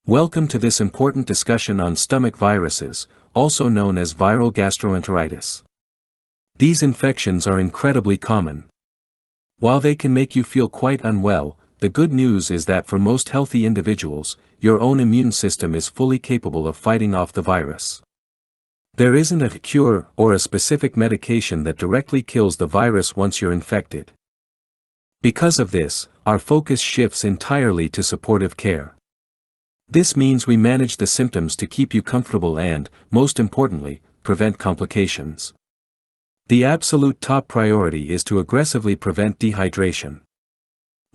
Welcome to this important discussion on stomach viruses, also known as viral gastroenteritis. These infections are incredibly common. While they can make you feel quite unwell, the good news is that for most healthy individuals, your own immune system is fully capable of fighting off the virus. There isn't a cure or a specific medication that directly kills the virus once you're infected. Because of this, our focus shifts entirely to supportive care. This means we manage the symptoms to keep you comfortable and, most importantly, prevent complications. The absolute top priority is to aggressively prevent dehydration.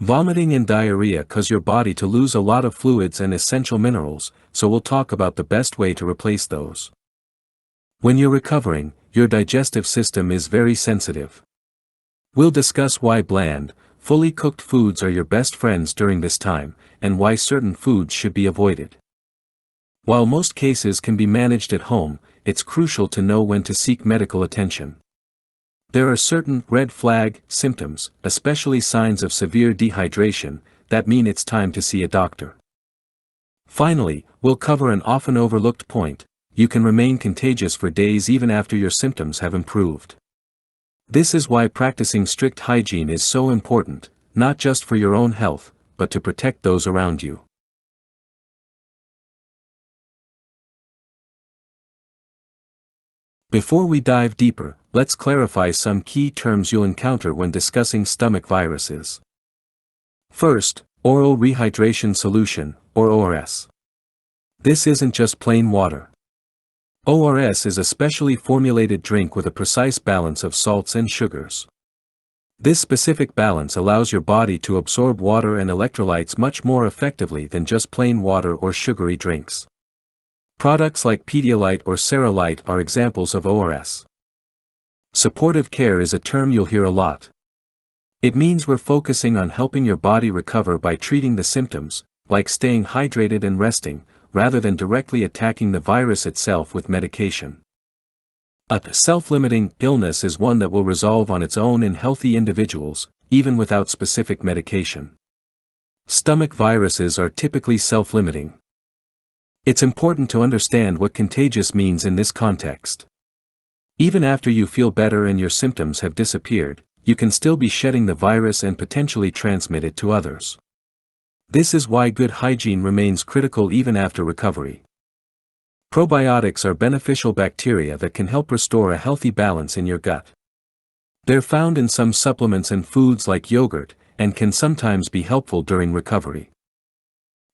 Vomiting and diarrhea cause your body to lose a lot of fluids and essential minerals, so we'll talk about the best way to replace those. When you're recovering, your digestive system is very sensitive. We'll discuss why bland, fully cooked foods are your best friends during this time, and why certain foods should be avoided. While most cases can be managed at home, it's crucial to know when to seek medical attention. There are certain red flag symptoms, especially signs of severe dehydration, that mean it's time to see a doctor. Finally, we'll cover an often overlooked point: you can remain contagious for days even after your symptoms have improved. This is why practicing strict hygiene is so important, not just for your own health, but to protect those around you. Before we dive deeper, let's clarify some key terms you'll encounter when discussing stomach viruses. First, oral rehydration solution, or ORS. This isn't just plain water. ORS is a specially formulated drink with a precise balance of salts and sugars. This specific balance allows your body to absorb water and electrolytes much more effectively than just plain water or sugary drinks. Products like Pedialyte or Cerealyte are examples of ORS. Supportive care is a term you'll hear a lot. It means we're focusing on helping your body recover by treating the symptoms, like staying hydrated and resting, rather than directly attacking the virus itself with medication. A self-limiting illness is one that will resolve on its own in healthy individuals, even without specific medication. Stomach viruses are typically self-limiting. It's important to understand what contagious means in this context. Even after you feel better and your symptoms have disappeared, you can still be shedding the virus and potentially transmit it to others. This is why good hygiene remains critical even after recovery. Probiotics are beneficial bacteria that can help restore a healthy balance in your gut. They're found in some supplements and foods like yogurt, and can sometimes be helpful during recovery.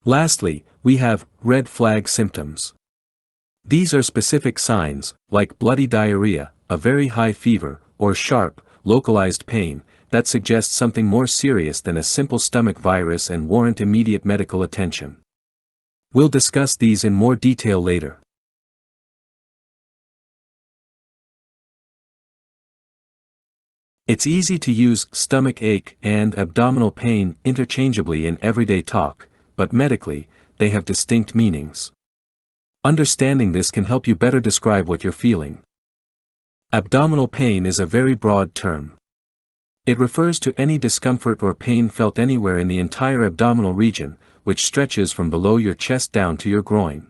Lastly, we have red flag symptoms. These are specific signs, like bloody diarrhea, a very high fever, or sharp, localized pain, that suggests something more serious than a simple stomach virus and warrant immediate medical attention. We'll discuss these in more detail later. It's easy to use stomach ache and abdominal pain interchangeably in everyday talk, but medically, they have distinct meanings. Understanding this can help you better describe what you're feeling. Abdominal pain is a very broad term. It refers to any discomfort or pain felt anywhere in the entire abdominal region, which stretches from below your chest down to your groin.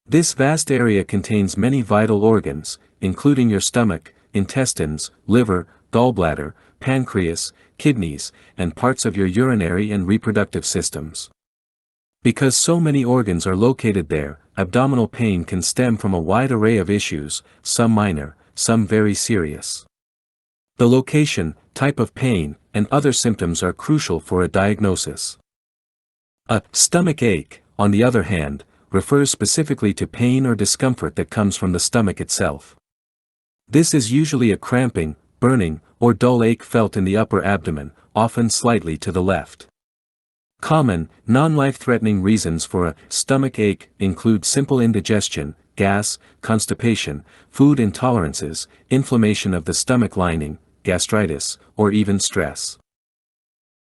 This vast area contains many vital organs, including your stomach, intestines, liver, gallbladder, pancreas, kidneys, and parts of your urinary and reproductive systems. Because so many organs are located there, abdominal pain can stem from a wide array of issues, some minor, some very serious. The location, type of pain, and other symptoms are crucial for a diagnosis. A stomach ache, on the other hand, refers specifically to pain or discomfort that comes from the stomach itself. This is usually a cramping, burning, or dull ache felt in the upper abdomen, often slightly to the left. Common, non-life-threatening reasons for a stomach ache include simple indigestion, gas, constipation, food intolerances, inflammation of the stomach lining, gastritis, or even stress.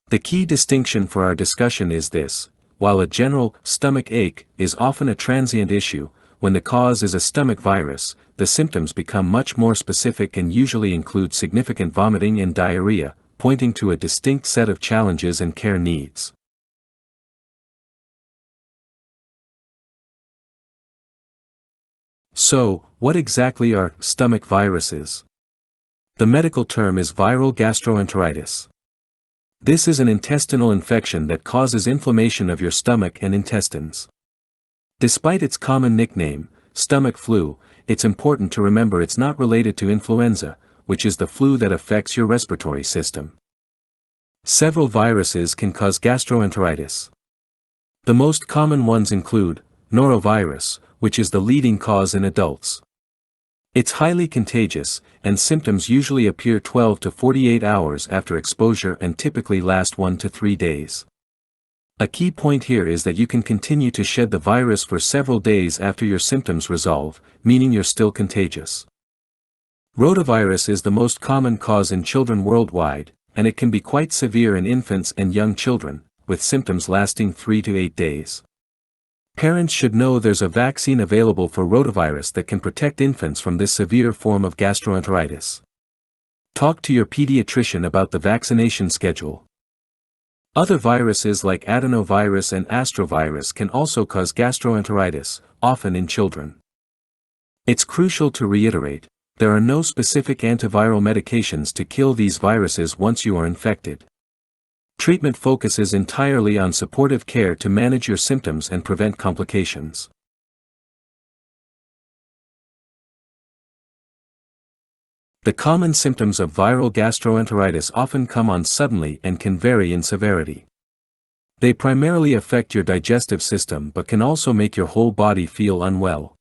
The key distinction for our discussion is this: while a general stomach ache is often a transient issue, when the cause is a stomach virus, the symptoms become much more specific and usually include significant vomiting and diarrhea, pointing to a distinct set of challenges and care needs. So, what exactly are stomach viruses? The medical term is viral gastroenteritis. This is an intestinal infection that causes inflammation of your stomach and intestines. Despite its common nickname, stomach flu, it's important to remember it's not related to influenza, which is the flu that affects your respiratory system. Several viruses can cause gastroenteritis. The most common ones include norovirus, which is the leading cause in adults. It's highly contagious, and symptoms usually appear 12 to 48 hours after exposure and typically last 1 to 3 days. A key point here is that you can continue to shed the virus for several days after your symptoms resolve, meaning you're still contagious. Rotavirus is the most common cause in children worldwide, and it can be quite severe in infants and young children, with symptoms lasting 3 to 8 days. Parents should know there's a vaccine available for rotavirus that can protect infants from this severe form of gastroenteritis. Talk to your pediatrician about the vaccination schedule. Other viruses like adenovirus and astrovirus can also cause gastroenteritis, often in children. It's crucial to reiterate, there are no specific antiviral medications to kill these viruses once you are infected. Treatment focuses entirely on supportive care to manage your symptoms and prevent complications. The common symptoms of viral gastroenteritis often come on suddenly and can vary in severity. They primarily affect your digestive system but can also make your whole body feel unwell.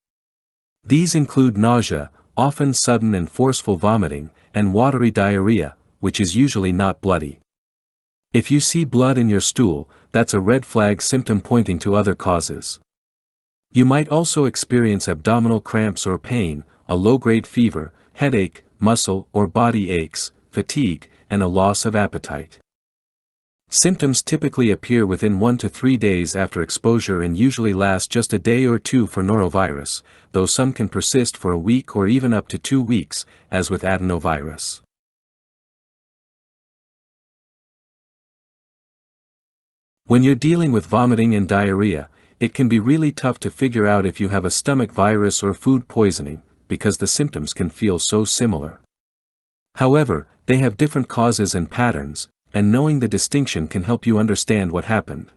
These include nausea, often sudden and forceful vomiting, and watery diarrhea, which is usually not bloody. If you see blood in your stool, that's a red flag symptom pointing to other causes. You might also experience abdominal cramps or pain, a low-grade fever, headache, muscle or body aches, fatigue, and a loss of appetite. Symptoms typically appear within 1 to 3 days after exposure and usually last just a day or two for norovirus, though some can persist for a week or even up to 2 weeks, as with adenovirus. When you're dealing with vomiting and diarrhea, it can be really tough to figure out if you have a stomach virus or food poisoning, because the symptoms can feel so similar. However, they have different causes and patterns, and knowing the distinction can help you understand what happened.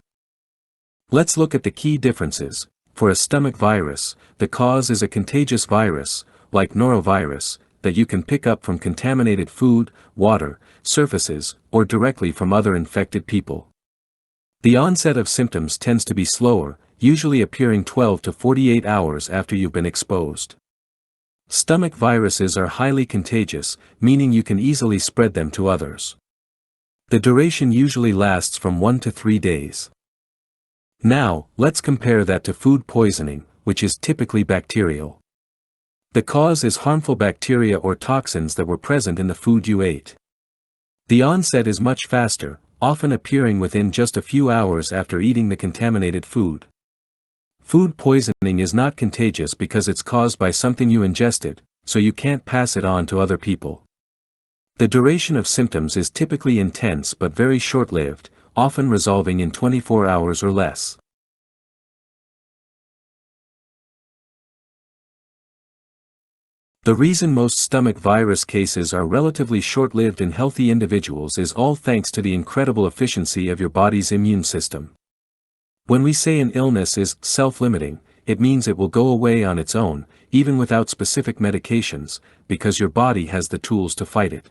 Let's look at the key differences. For a stomach virus, the cause is a contagious virus, like norovirus, that you can pick up from contaminated food, water, surfaces, or directly from other infected people. The onset of symptoms tends to be slower, usually appearing 12 to 48 hours after you've been exposed. Stomach viruses are highly contagious, meaning you can easily spread them to others. The duration usually lasts from 1 to 3 days. Now, let's compare that to food poisoning, which is typically bacterial. The cause is harmful bacteria or toxins that were present in the food you ate. The onset is much faster, often appearing within just a few hours after eating the contaminated food. Food poisoning is not contagious because it's caused by something you ingested, so you can't pass it on to other people. The duration of symptoms is typically intense but very short-lived, often resolving in 24 hours or less. The reason most stomach virus cases are relatively short-lived in healthy individuals is all thanks to the incredible efficiency of your body's immune system. When we say an illness is self-limiting, it means it will go away on its own, even without specific medications, because your body has the tools to fight it.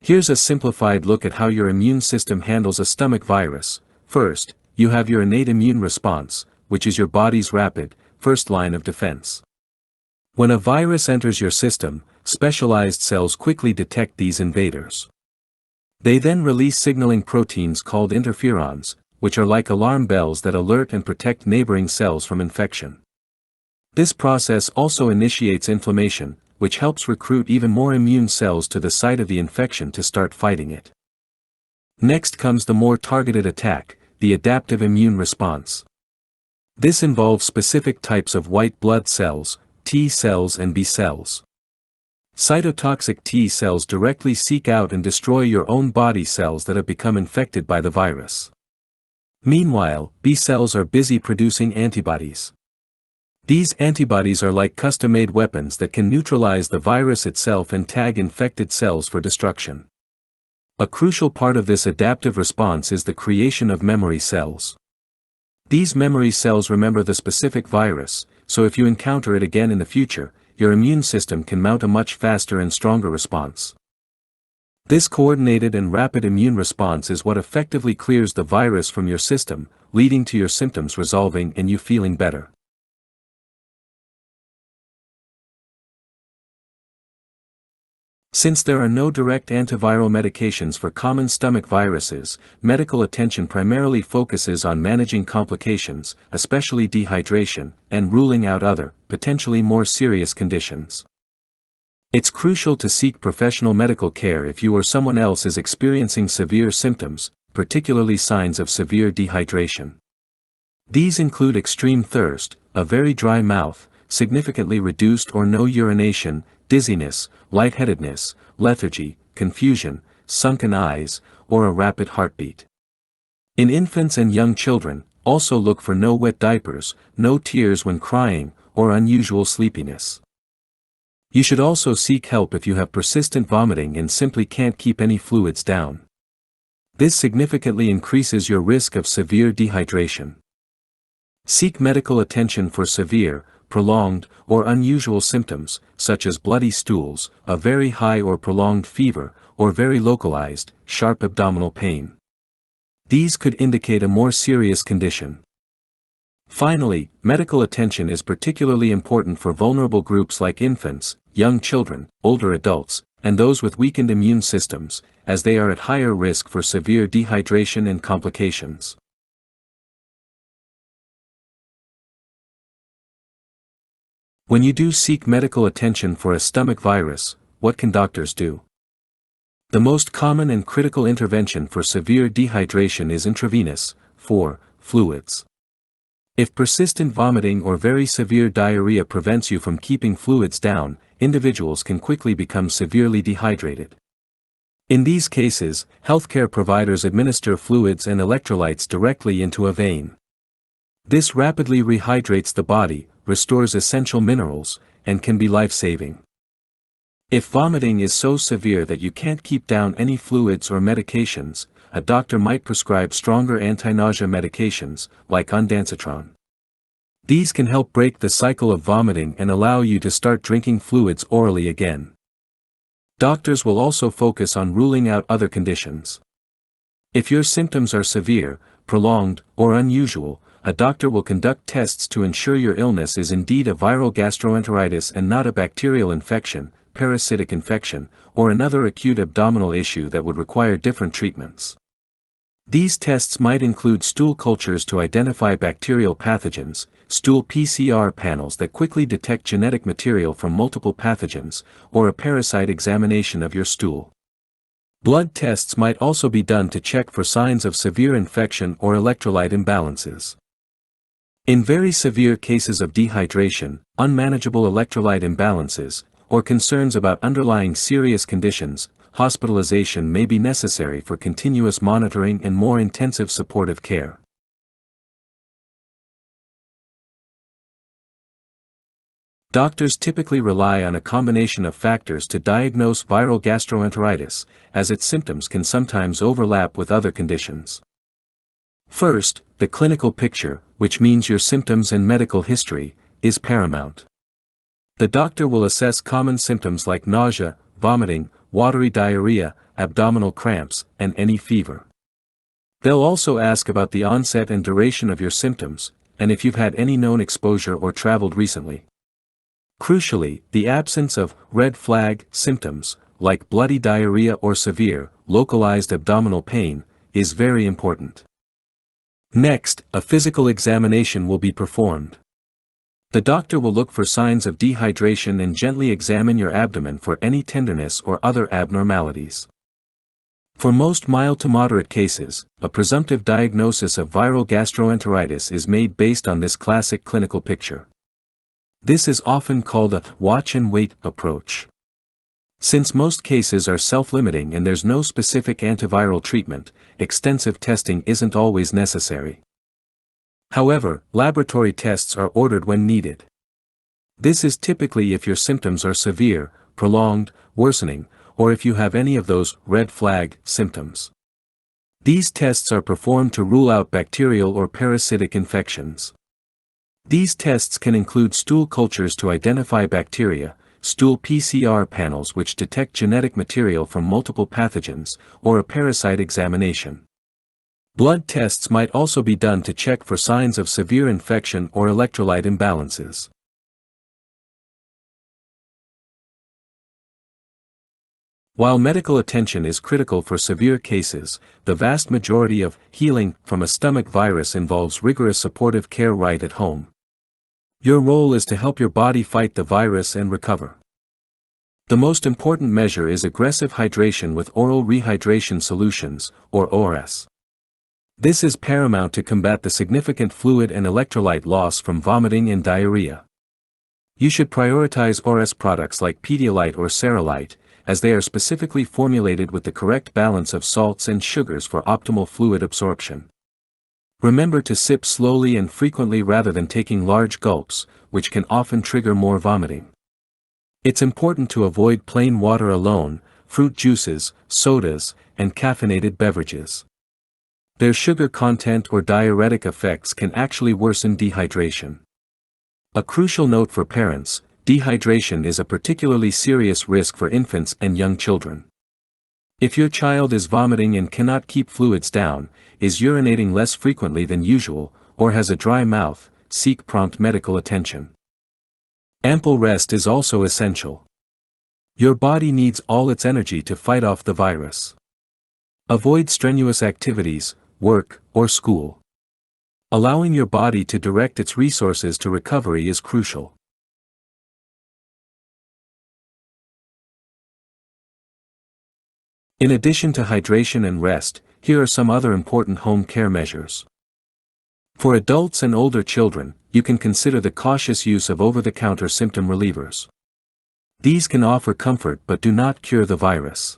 Here's a simplified look at how your immune system handles a stomach virus. First, you have your innate immune response, which is your body's rapid, first line of defense. When a virus enters your system, specialized cells quickly detect these invaders. They then release signaling proteins called interferons, which are like alarm bells that alert and protect neighboring cells from infection. This process also initiates inflammation, which helps recruit even more immune cells to the site of the infection to start fighting it. Next comes the more targeted attack, the adaptive immune response. This involves specific types of white blood cells, T cells and B cells. Cytotoxic T cells directly seek out and destroy your own body cells that have become infected by the virus. Meanwhile, B cells are busy producing antibodies. These antibodies are like custom-made weapons that can neutralize the virus itself and tag infected cells for destruction. A crucial part of this adaptive response is the creation of memory cells. These memory cells remember the specific virus, so if you encounter it again in the future, your immune system can mount a much faster and stronger response. This coordinated and rapid immune response is what effectively clears the virus from your system, leading to your symptoms resolving and you feeling better. Since there are no direct antiviral medications for common stomach viruses, medical attention primarily focuses on managing complications, especially dehydration, and ruling out other, potentially more serious conditions. It's crucial to seek professional medical care if you or someone else is experiencing severe symptoms, particularly signs of severe dehydration. These include extreme thirst, a very dry mouth, significantly reduced or no urination, dizziness, lightheadedness, lethargy, confusion, sunken eyes, or a rapid heartbeat. In infants and young children, also look for no wet diapers, no tears when crying, or unusual sleepiness. You should also seek help if you have persistent vomiting and simply can't keep any fluids down. This significantly increases your risk of severe dehydration. Seek medical attention for severe, prolonged, or unusual symptoms, such as bloody stools, a very high or prolonged fever, or very localized, sharp abdominal pain. These could indicate a more serious condition. Finally, medical attention is particularly important for vulnerable groups like infants, young children, older adults, and those with weakened immune systems, as they are at higher risk for severe dehydration and complications. When you do seek medical attention for a stomach virus, what can doctors do? The most common and critical intervention for severe dehydration is intravenous, fluids. If persistent vomiting or very severe diarrhea prevents you from keeping fluids down, individuals can quickly become severely dehydrated. In these cases, healthcare providers administer fluids and electrolytes directly into a vein. This rapidly rehydrates the body, restores essential minerals, and can be life-saving. If vomiting is so severe that you can't keep down any fluids or medications, a doctor might prescribe stronger anti-nausea medications, like ondansetron. These can help break the cycle of vomiting and allow you to start drinking fluids orally again. Doctors will also focus on ruling out other conditions. If your symptoms are severe, prolonged, or unusual, a doctor will conduct tests to ensure your illness is indeed a viral gastroenteritis and not a bacterial infection, parasitic infection, or another acute abdominal issue that would require different treatments. These tests might include stool cultures to identify bacterial pathogens, stool PCR panels that quickly detect genetic material from multiple pathogens, or a parasite examination of your stool. Blood tests might also be done to check for signs of severe infection or electrolyte imbalances. In very severe cases of dehydration, unmanageable electrolyte imbalances, or concerns about underlying serious conditions, hospitalization may be necessary for continuous monitoring and more intensive supportive care. Doctors typically rely on a combination of factors to diagnose viral gastroenteritis, as its symptoms can sometimes overlap with other conditions. First, the clinical picture, which means your symptoms and medical history, is paramount. The doctor will assess common symptoms like nausea, vomiting, watery diarrhea, abdominal cramps, and any fever. They'll also ask about the onset and duration of your symptoms, and if you've had any known exposure or traveled recently. Crucially, the absence of red flag symptoms, like bloody diarrhea or severe, localized abdominal pain, is very important. Next, a physical examination will be performed. The doctor will look for signs of dehydration and gently examine your abdomen for any tenderness or other abnormalities. For most mild to moderate cases, a presumptive diagnosis of viral gastroenteritis is made based on this classic clinical picture. This is often called a watch and wait approach. Since most cases are self-limiting and there's no specific antiviral treatment, extensive testing isn't always necessary. However, laboratory tests are ordered when needed. This is typically if your symptoms are severe, prolonged, worsening, or if you have any of those red flag symptoms. These tests are performed to rule out bacterial or parasitic infections. These tests can include stool cultures to identify bacteria, stool PCR panels which detect genetic material from multiple pathogens, or a parasite examination. Blood tests might also be done to check for signs of severe infection or electrolyte imbalances. While medical attention is critical for severe cases, the vast majority of healing from a stomach virus involves rigorous supportive care right at home. Your role is to help your body fight the virus and recover. The most important measure is aggressive hydration with oral rehydration solutions, or ORS. This is paramount to combat the significant fluid and electrolyte loss from vomiting and diarrhea. You should prioritize ORS products like Pedialyte or Cerelite, as they are specifically formulated with the correct balance of salts and sugars for optimal fluid absorption. Remember to sip slowly and frequently rather than taking large gulps, which can often trigger more vomiting. It's important to avoid plain water alone, fruit juices, sodas, and caffeinated beverages. Their sugar content or diuretic effects can actually worsen dehydration. A crucial note for parents: dehydration is a particularly serious risk for infants and young children. If your child is vomiting and cannot keep fluids down, is urinating less frequently than usual, or has a dry mouth, seek prompt medical attention. Ample rest is also essential. Your body needs all its energy to fight off the virus. Avoid strenuous activities, work, or school. Allowing your body to direct its resources to recovery is crucial. In addition to hydration and rest, here are some other important home care measures. For adults and older children, you can consider the cautious use of over-the-counter symptom relievers. These can offer comfort but do not cure the virus.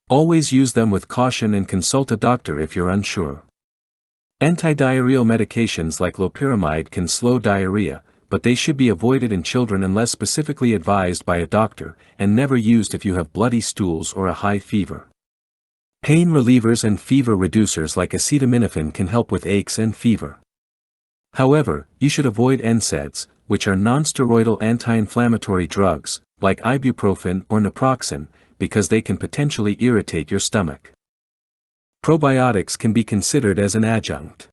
Always use them with caution and consult a doctor if you're unsure. Antidiarrheal medications like loperamide can slow diarrhea, but they should be avoided in children unless specifically advised by a doctor, and never used if you have bloody stools or a high fever. Pain relievers and fever reducers like acetaminophen can help with aches and fever. However, you should avoid NSAIDs, which are nonsteroidal anti-inflammatory drugs, like ibuprofen or naproxen, because they can potentially irritate your stomach. Probiotics can be considered as an adjunct.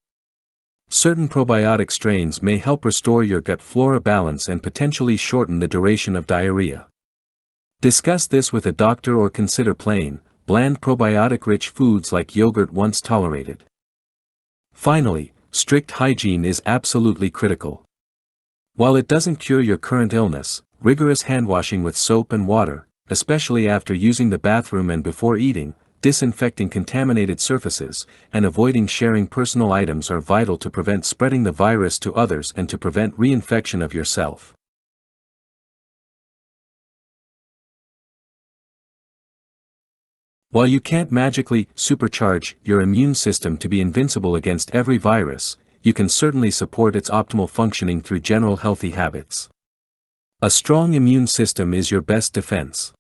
Certain probiotic strains may help restore your gut flora balance and potentially shorten the duration of diarrhea. Discuss this with a doctor or consider plain, bland probiotic-rich foods like yogurt once tolerated. Finally, strict hygiene is absolutely critical. While it doesn't cure your current illness, rigorous handwashing with soap and water, especially after using the bathroom and before eating, disinfecting contaminated surfaces, and avoiding sharing personal items are vital to prevent spreading the virus to others and to prevent reinfection of yourself. While you can't magically supercharge your immune system to be invincible against every virus, you can certainly support its optimal functioning through general healthy habits. A strong immune system is your best defense.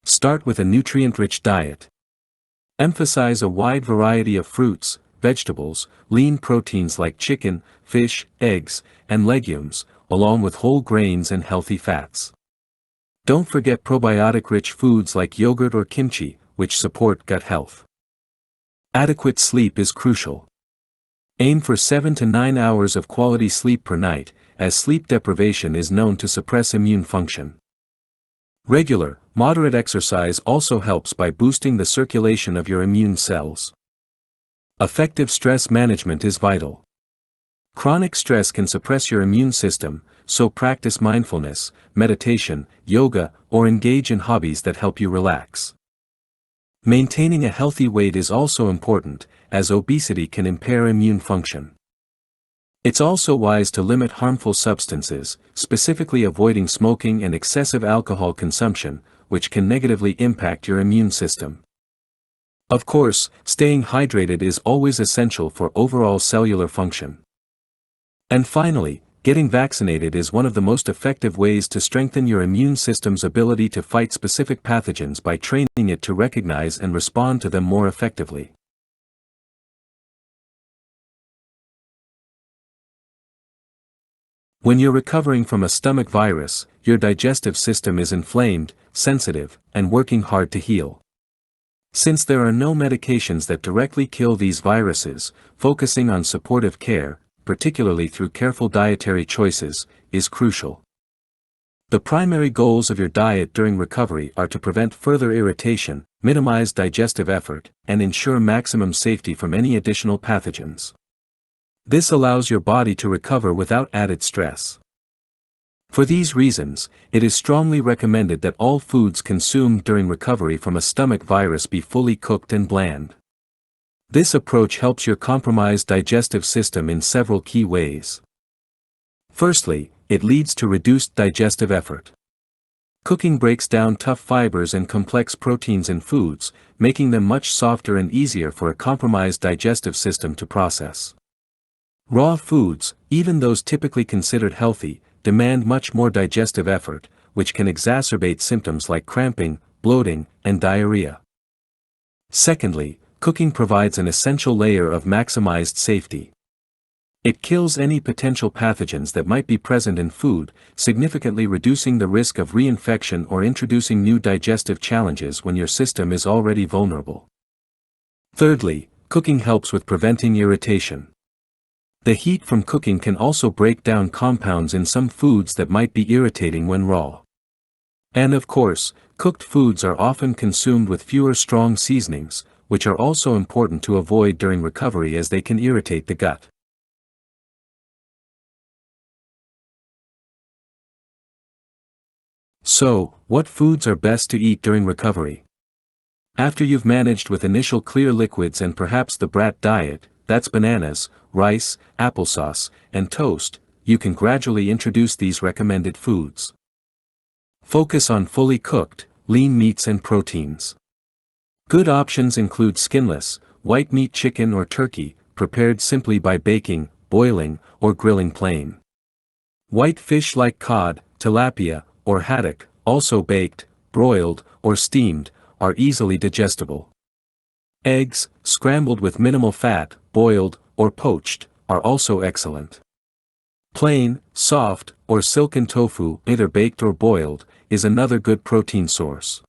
Start with a nutrient-rich diet. Emphasize a wide variety of fruits, vegetables, lean proteins like chicken, fish, eggs, and legumes, along with whole grains and healthy fats. Don't forget probiotic-rich foods like yogurt or kimchi, which support gut health. Adequate sleep is crucial. Aim for 7 to 9 hours of quality sleep per night, as sleep deprivation is known to suppress immune function. Regular, moderate exercise also helps by boosting the circulation of your immune cells. Effective stress management is vital. Chronic stress can suppress your immune system, so practice mindfulness, meditation, yoga, or engage in hobbies that help you relax. Maintaining a healthy weight is also important, as obesity can impair immune function. It's also wise to limit harmful substances, specifically avoiding smoking and excessive alcohol consumption, which can negatively impact your immune system. Of course, staying hydrated is always essential for overall cellular function. And finally, Getting vaccinated is one of the most effective ways to strengthen your immune system's ability to fight specific pathogens by training it to recognize and respond to them more effectively. When you're recovering from a stomach virus, your digestive system is inflamed, sensitive, and working hard to heal. Since there are no medications that directly kill these viruses, focusing on supportive care, particularly through careful dietary choices, is crucial. The primary goals of your diet during recovery are to prevent further irritation, minimize digestive effort, and ensure maximum safety from any additional pathogens. This allows your body to recover without added stress. For these reasons, it is strongly recommended that all foods consumed during recovery from a stomach virus be fully cooked and bland. This approach helps your compromised digestive system in several key ways. Firstly, it leads to reduced digestive effort. Cooking breaks down tough fibers and complex proteins in foods, making them much softer and easier for a compromised digestive system to process. Raw foods, even those typically considered healthy, demand much more digestive effort, which can exacerbate symptoms like cramping, bloating, and diarrhea. Secondly, cooking provides an essential layer of maximized safety. It kills any potential pathogens that might be present in food, significantly reducing the risk of reinfection or introducing new digestive challenges when your system is already vulnerable. Thirdly, cooking helps with preventing irritation. The heat from cooking can also break down compounds in some foods that might be irritating when raw. And of course, cooked foods are often consumed with fewer strong seasonings, which are also important to avoid during recovery as they can irritate the gut. So, what foods are best to eat during recovery? After you've managed with initial clear liquids and perhaps the brat diet, that's bananas, rice, applesauce, and toast, you can gradually introduce these recommended foods. Focus on fully cooked, lean meats and proteins. Good options include skinless, white meat chicken or turkey, prepared simply by baking, boiling, or grilling plain. White fish like cod, tilapia, or haddock, also baked, broiled, or steamed, are easily digestible. Eggs, scrambled with minimal fat, boiled, or poached, are also excellent. Plain, soft, or silken tofu, either baked or boiled, is another good protein source.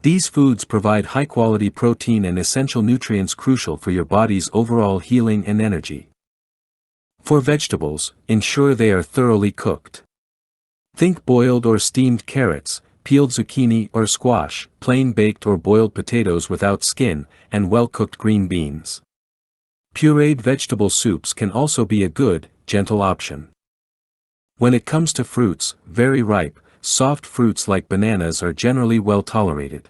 These foods provide high-quality protein and essential nutrients crucial for your body's overall healing and energy. For vegetables, ensure they are thoroughly cooked. Think boiled or steamed carrots, peeled zucchini or squash, plain baked or boiled potatoes without skin, and well-cooked green beans. Pureed vegetable soups can also be a good, gentle option. When it comes to fruits, very ripe, soft fruits like bananas are generally well tolerated.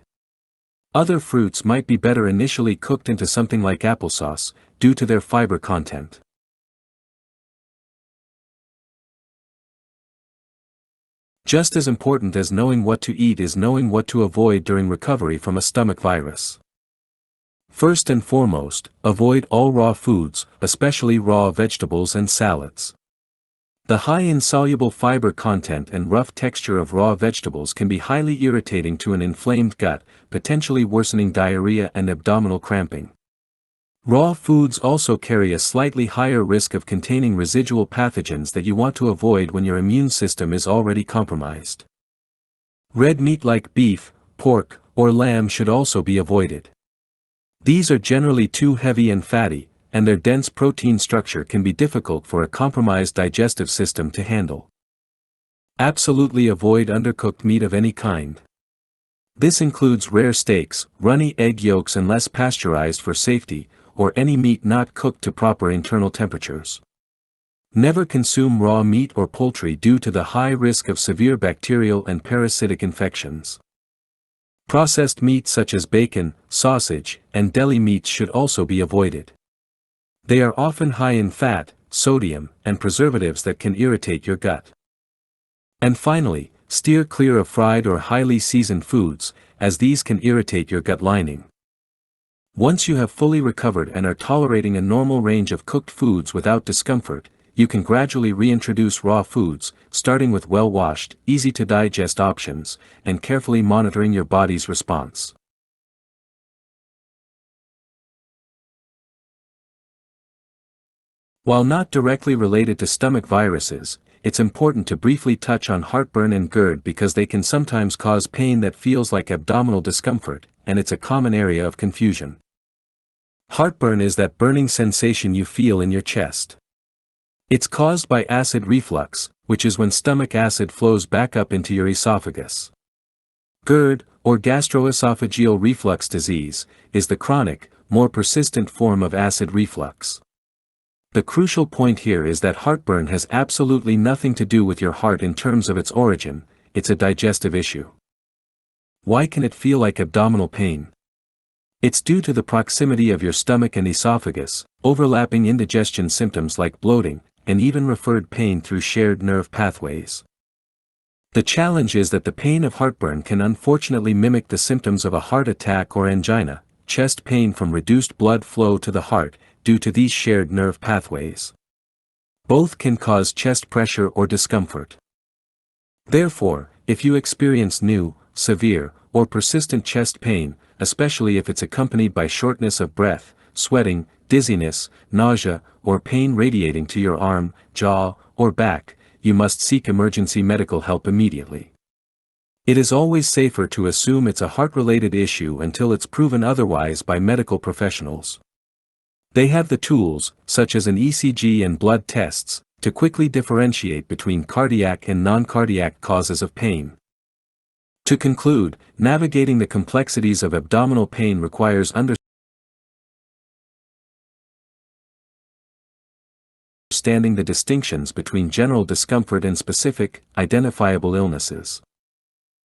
Other fruits might be better initially cooked into something like applesauce, due to their fiber content. Just as important as knowing what to eat is knowing what to avoid during recovery from a stomach virus. First and foremost, avoid all raw foods, especially raw vegetables and salads. The high insoluble fiber content and rough texture of raw vegetables can be highly irritating to an inflamed gut, potentially worsening diarrhea and abdominal cramping. Raw foods also carry a slightly higher risk of containing residual pathogens that you want to avoid when your immune system is already compromised. Red meat like beef, pork, or lamb should also be avoided. These are generally too heavy and fatty, and their dense protein structure can be difficult for a compromised digestive system to handle. Absolutely avoid undercooked meat of any kind. This includes rare steaks, runny egg yolks unless pasteurized for safety, or any meat not cooked to proper internal temperatures. Never consume raw meat or poultry due to the high risk of severe bacterial and parasitic infections. Processed meats such as bacon, sausage, and deli meats should also be avoided. They are often high in fat, sodium, and preservatives that can irritate your gut. And finally, steer clear of fried or highly seasoned foods, as these can irritate your gut lining. Once you have fully recovered and are tolerating a normal range of cooked foods without discomfort, you can gradually reintroduce raw foods, starting with well-washed, easy-to-digest options, and carefully monitoring your body's response. While not directly related to stomach viruses, it's important to briefly touch on heartburn and GERD because they can sometimes cause pain that feels like abdominal discomfort, and it's a common area of confusion. Heartburn is that burning sensation you feel in your chest. It's caused by acid reflux, which is when stomach acid flows back up into your esophagus. GERD, or gastroesophageal reflux disease, is the chronic, more persistent form of acid reflux. The crucial point here is that heartburn has absolutely nothing to do with your heart in terms of its origin, it's a digestive issue. Why can it feel like abdominal pain? It's due to the proximity of your stomach and esophagus, overlapping indigestion symptoms like bloating, and even referred pain through shared nerve pathways. The challenge is that the pain of heartburn can unfortunately mimic the symptoms of a heart attack or angina, chest pain from reduced blood flow to the heart, due to these shared nerve pathways. Both can cause chest pressure or discomfort. Therefore, if you experience new, severe, or persistent chest pain, especially if it's accompanied by shortness of breath, sweating, dizziness, nausea, or pain radiating to your arm, jaw, or back, you must seek emergency medical help immediately. It is always safer to assume it's a heart-related issue until it's proven otherwise by medical professionals. They have the tools, such as an ECG and blood tests, to quickly differentiate between cardiac and non-cardiac causes of pain. To conclude, navigating the complexities of abdominal pain requires understanding the distinctions between general discomfort and specific, identifiable illnesses.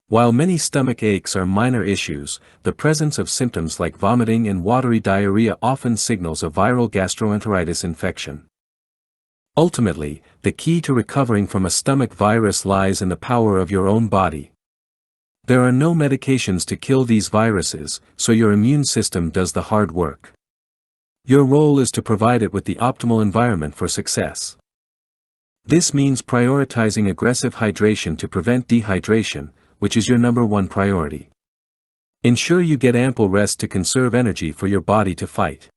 While many stomach aches are minor issues, the presence of symptoms like vomiting and watery diarrhea often signals a viral gastroenteritis infection. Ultimately, the key to recovering from a stomach virus lies in the power of your own body. There are no medications to kill these viruses, so your immune system does the hard work. Your role is to provide it with the optimal environment for success. This means prioritizing aggressive hydration to prevent dehydration, which is your #1 priority. Ensure you get ample rest to conserve energy for your body to fight.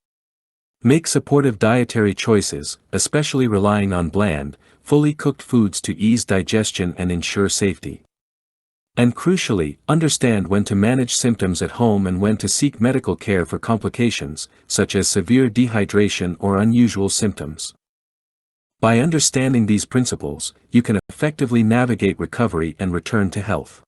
Make supportive dietary choices, especially relying on bland, fully cooked foods to ease digestion and ensure safety. And crucially, understand when to manage symptoms at home and when to seek medical care for complications, such as severe dehydration or unusual symptoms. By understanding these principles, you can effectively navigate recovery and return to health.